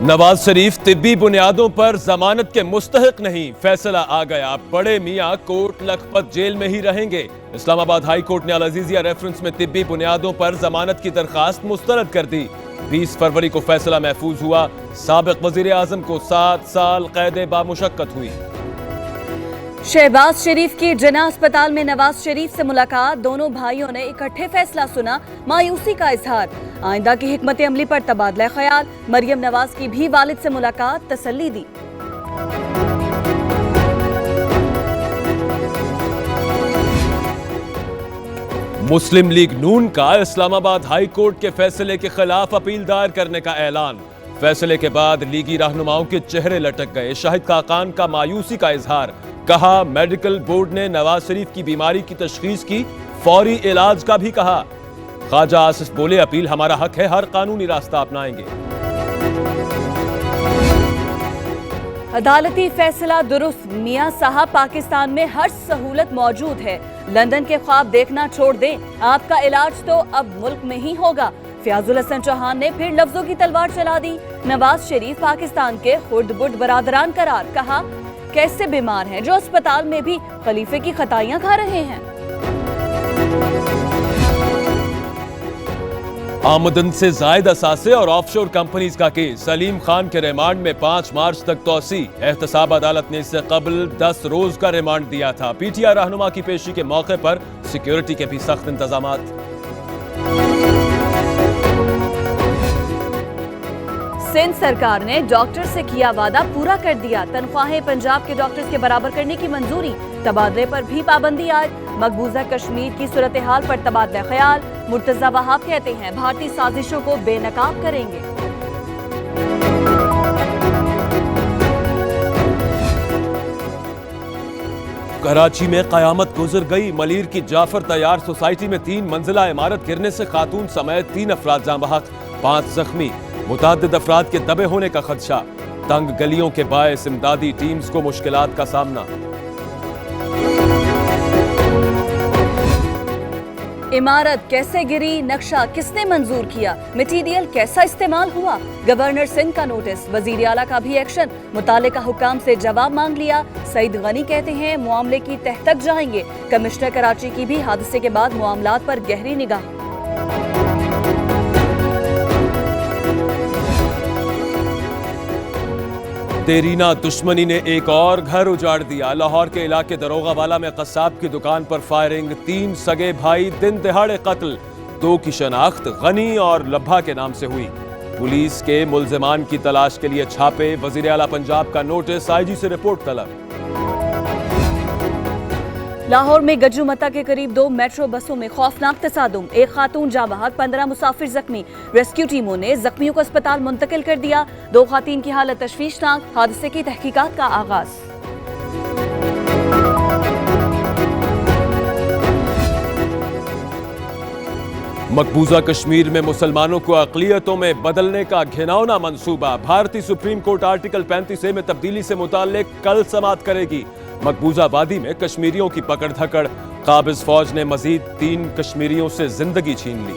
नवाज शरीफ तिब्बी बुनियादों पर जमानत के मुस्तहिक नहीं, फैसला आ गया। बड़े मियां कोट लखपत जेल में ही रहेंगे। इस्लामाबाद हाई कोर्ट ने अल अजीजिया रेफरेंस में तिब्बी बुनियादों पर जमानत की दरखास्त मुस्तरद कर दी। 20 फरवरी को फैसला महफूज हुआ। साबिक वजीर आजम को 7 साल कैद बामुशक्कत हुई। शहबाज शरीफ की जिन्ना अस्पताल में नवाज शरीफ से मुलाकात, दोनों भाइयों ने इकट्ठे फैसला सुना, मायूसी का इजहार। आइंदा की हिकमत अमली पर तबादला ख्याल, मरियम नवाज की भी वालिद से मुलाकात, तसल्ली दी। मुस्लिम लीग नून का इस्लामाबाद हाई कोर्ट के फैसले के खिलाफ अपील दायर करने का ऐलान। फैसले के बाद लीगी रहनुमाओं के चेहरे लटक गए। शाहिद खाकान का मायूसी का इजहार, कहा मेडिकल बोर्ड ने नवाज शरीफ की बीमारी की तशखीस की, फौरी इलाज का भी कहा। ख्वाजा आसिफ बोले अपील हमारा हक है, हर कानूनी रास्ता अपनाएंगे। अदालती फैसला दुरुस्त, मियां साहब पाकिस्तान में हर सहूलत मौजूद है। लंदन के ख्वाब देखना छोड़ दें, आपका इलाज तो अब मुल्क में ही होगा। फयाजुल हसन चौहान ने फिर लफ्जों की तलवार चला दी। नवाज शरीफ पाकिस्तान के खुर्द-बुर्द बरादरान करार, कहा कैसे बीमार हैं जो अस्पताल में भी खलीफे की खताइयां खा रहे हैं। आमदन से जायद असासे और ऑफशोर कंपनीज का केस, सलीम खान के रिमांड में 5 मार्च तक तोसी। एहतसाब अदालत ने इससे कबल 10 रोज का रिमांड दिया था। पीटीआई रहनुमा की पेशी के मौके पर सिक्योरिटी के भी सख्त इंतजामात। सिंध सरकार ने डॉक्टर से किया वादा पूरा कर दिया। तनख्वाहें पंजाब के डॉक्टर्स के बराबर करने की मंजूरी, तबादले पर भी पाबंदी आयद। मकबूजा कश्मीर की सूरत हाल पर तबादला ख्याल, मुर्तजा वहाब कहते हैं भारतीय साजिशों को बेनकाब करेंगे। कराची में कयामत गुजर गई। मलीर की जाफर तैयार सोसाइटी में 3 मंजिला इमारत गिरने से खातून समेत 3 अफराद जाँ बहक, 5 जख्मी। मुताद्दिद अफराद के दबे होने का खदशा। तंग गलियों के बायस इमदादी टीम्स को मुश्किलात का सामना। इमारत कैसे गिरी, नक्शा किसने मंजूर किया, मटीरियल कैसा इस्तेमाल हुआ, गवर्नर सिंध का नोटिस, वजीर आला का भी एक्शन, मुतालिका हुकाम से जवाब मांग लिया। सईद गनी कहते हैं मामले की तह तक जाएंगे। कमिश्नर कराची की भी हादसे के बाद मामलात पर गहरी निगाह। देरीना दुश्मनी ने एक और घर उजाड़ दिया। लाहौर के इलाके दरोगा वाला में कसाब की दुकान पर फायरिंग, 3 सगे भाई दिन दिहाड़े कत्ल। 2 की शनाख्त गनी और लब्भा के नाम से हुई। पुलिस के मुल्जिमान की तलाश के लिए छापे, वजीर आला पंजाब का नोटिस, आईजी से रिपोर्ट तलब। लाहौर में गज्जूमता के करीब 2 मेट्रो बसों में खौफनाक तसादुम, एक खातून जाँ बहक, 15 मुसाफिर जख्मी। रेस्क्यू टीमों ने जख्मियों को अस्पताल मुंतकिल कर दिया। 2 खातीन की हालत तशवीशनाक, हादसे की तहकीकात का आगाज। मकबूजा कश्मीर में मुसलमानों को अक़लियतों में बदलने का घिनौना मंसूबा। भारतीय सुप्रीम कोर्ट आर्टिकल 35A में तब्दीली से मुताल्लिक कल समाअत करेगी। मकबूजा वादी में कश्मीरियों की पकड़ धकड़, काबिज फौज ने मजीद 3 कश्मीरियों से जिंदगी छीन ली।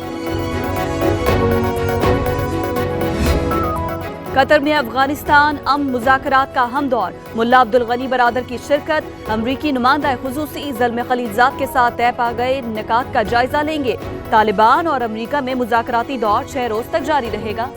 कतर में अफगानिस्तान अमन मुज़ाकरात का अहम दौर, मुल्ला अब्दुल गनी बरादर की शिरकत। अमरीकी नुमाइंदा खुसूसी ज़ल्म खलीलजाद के साथ तय पा गए निकात का जायजा लेंगे। तालिबान और अमरीका में मुज़ाकराती दौर 6 रोज तक जारी रहेगा।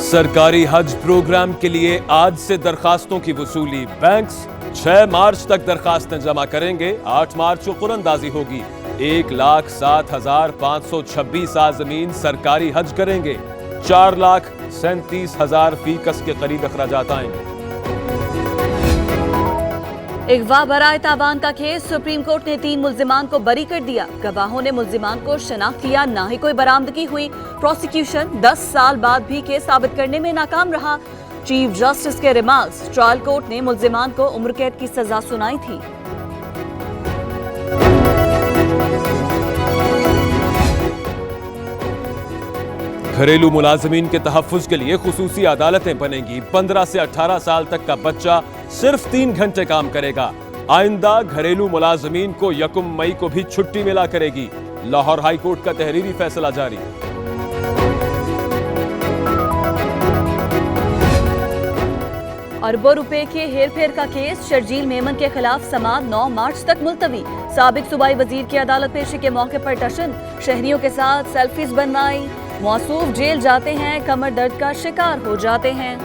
सरकारी हज प्रोग्राम के लिए आज से दरखास्तों की वसूली। बैंक्स 6 मार्च तक दरखास्तें जमा करेंगे। 8 मार्च को कुरानदाजी होगी। 1,07,526 आज़मीन सरकारी हज करेंगे। 4,37,000 फीकस के करीब अखराजात आएंगे। अगवा बराए तावान का केस, सुप्रीम कोर्ट ने 3 मुल्जिमान को बरी कर दिया। गवाहों ने मुल्जिमान को शनाख्त किया, ना ही कोई बरामदगी हुई। प्रोसिक्यूशन 10 साल बाद भी केस साबित करने में नाकाम रहा। चीफ जस्टिस के रिमार्क्स, ट्रायल कोर्ट ने मुल्जिमान को उम्र कैद की सजा सुनाई थी। घरेलू मुलाजमीन के तहफ्फुज के लिए खुसूसी अदालतें बनेंगी। 15 से 18 साल तक का बच्चा सिर्फ 3 घंटे काम करेगा। आइंदा घरेलू मुलाजमीन को 1 मई को भी छुट्टी मिला करेगी। लाहौर हाई कोर्ट का तहरीरी फैसला जारी। अरबों रुपए के हेरफेर का केस शर्जील मेमन के खिलाफ समाअत 9 मार्च तक मुलतवी। साबिक सूबाई वजीर की अदालत पेशी के मौके पर टशन, शहरियों के साथ सेल्फीज बनवाई। मौसूफ जेल जाते हैं, कमर दर्द का शिकार हो जाते हैं।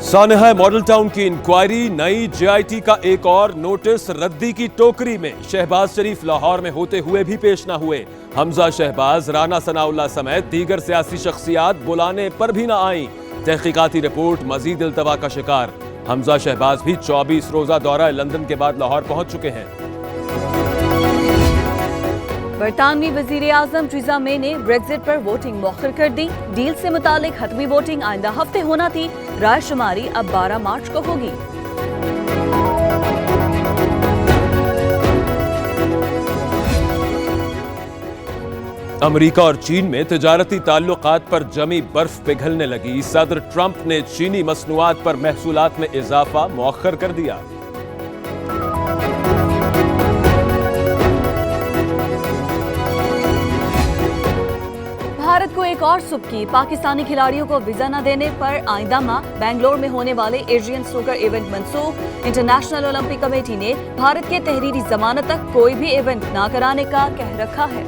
सानेहा मॉडल टाउन की इंक्वायरी, नई जेआईटी का एक और नोटिस रद्दी की टोकरी में। शहबाज शरीफ लाहौर में होते हुए भी पेश न हुए। हमजा शहबाज, राना सनाउल्लाह समेत दीगर सियासी शख्सियात बुलाने पर भी न आई। तहकीकाती रिपोर्ट मजीद इल्तवा का शिकार। हमजा शहबाज भी 24 रोजा दौरा लंदन के बाद लाहौर पहुंच चुके हैं। बरतानवी वजीर आजम टीजा मे ने ब्रेग्जिट पर वोटिंग मौखर कर दी। डील से मुतालिक हतमी वोटिंग आइंदा हफ्ते होना थी। राय शुमारी अब 12 मार्च को होगी। अमेरिका और चीन में तिजारती ताल्लुकात पर जमी बर्फ पिघलने लगी। सदर ट्रंप ने चीनी मसनूआत पर महसूलात में इजाफा मौखर कर दिया। भारत को एक और सुबकी। पाकिस्तानी खिलाड़ियों को वीजा न देने पर आइंदा माह बेंगलोर में होने वाले एशियन स्नूकर इवेंट मंसूख। इंटरनेशनल ओलंपिक कमेटी ने भारत के तहरीरी जमानत तक कोई भी इवेंट न कराने का कह रखा है।